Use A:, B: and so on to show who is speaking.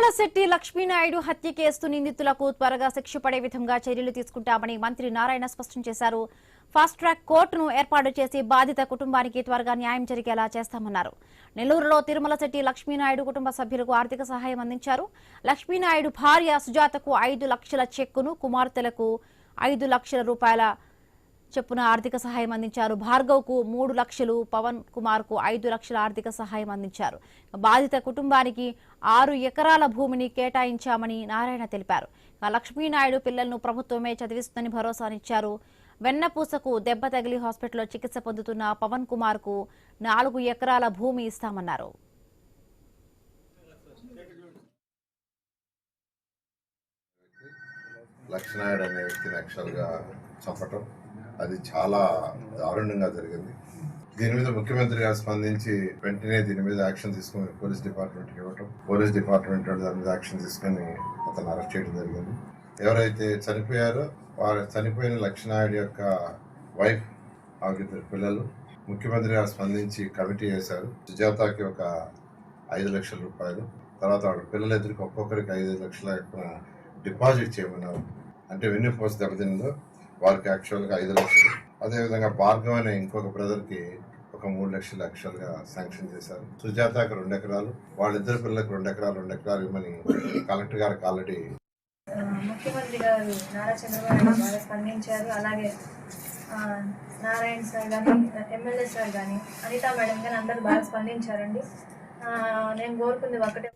A: తిరుమలశెట్టి లక్ష్మీనాయుడు హత్య కేసు నిందితులకు త్వరగా శిక్ష పడే విధంగా చర్యలు తీసుకుంటామని మంత్రి నారాయణ స్పష్టం చేశారు. ఫాస్ట్ ట్రాక్ కోర్టును ఏర్పాటు చేసి బాధిత కుటుంబానికి త్వరగా న్యాయం జరిగేలా చేస్తామన్నారు. నెల్లూరులో తిరుమలశెట్టి లక్ష్మీనాయుడు కుటుంబ సభ్యులకు ఆర్థిక సహాయం అందించారు. లక్ష్మీనాయుడు భార్య సుజాతకు 5 లక్షల చెక్కును, కుమార్తెలకు 5 లక్షల రూపాయల చెప్పున ఆర్థిక సహాయం అందించారు. భార్గవ్కు 3 లక్షలు, పవన్ కుమార్ కు 5 లక్షల ఆర్థిక సహాయం అందించారు. బాధిత కుటుంబానికి 6 ఎకరాల భూమిని కేటాయించామని నారాయణ తెలిపారు. లక్ష్మీనాయుడు పిల్లలను ప్రభుత్వమే చదివిస్తుందని భరోసానిచ్చారు. వెన్నపూసకు దెబ్బ తగిలి హాస్పిటల్లో చికిత్స పొందుతున్న పవన్ కుమార్ కు 4 ఎకరాల భూమి ఇస్తామన్నారు.
B: లక్ష్మీనాయుడు అనే వ్యక్తిని యాక్చువల్గా చంపటం అది చాలా దారుణంగా జరిగింది. దీని మీద ముఖ్యమంత్రి గారు స్పందించి వెంటనే దీని మీద యాక్షన్ తీసుకుని పోలీస్ డిపార్ట్మెంట్కి ఇవ్వటం, పోలీస్ డిపార్ట్మెంట్ దాని మీద యాక్షన్ తీసుకుని అతను అరెస్ట్ చేయడం జరిగింది. ఎవరైతే చనిపోయారో వారు చనిపోయిన లక్ష్మీనాయుడు యొక్క వైఫ్, ఆ 2 పిల్లలు ముఖ్యమంత్రి గారు స్పందించి కమిటీ వేశారు. సుజాతకి ఒక 5 లక్షల రూపాయలు, తర్వాత వాళ్ళ పిల్లలిద్దరికి ఒక్కొక్కరికి 5 లక్షల డిపాజిట్ చేయమన్నారు. అంటే వెన్నుపూస దెబ్బతిందో వారికి యాక్చువల్గా 5 లక్షలు, అదేవిధంగా భార్గవ్ అనే ఇంకొక బ్రదర్కి ఒక 3 లక్షలు యాక్చువల్గా శాంక్షన్ చేశారు. సుజాతకి 2 ఎకరాలు, వాళ్ళిద్దరు పిల్లలకు 2 ఎకరాలు ఇవ్వమని కలెక్టర్ గారికి ఆల్రెడీ
C: ముఖ్యమంత్రి గారు నారా చంద్రబాబు నాయుడు బాగా స్పందించారు. అలాగే నారాయణ సార్ కానీ, ఎమ్మెల్యే సార్ కానీ, అనితా మేడం కానీ అందరూ బాగా స్పందించారండి. నేను కోరుకుంది ఒకటే,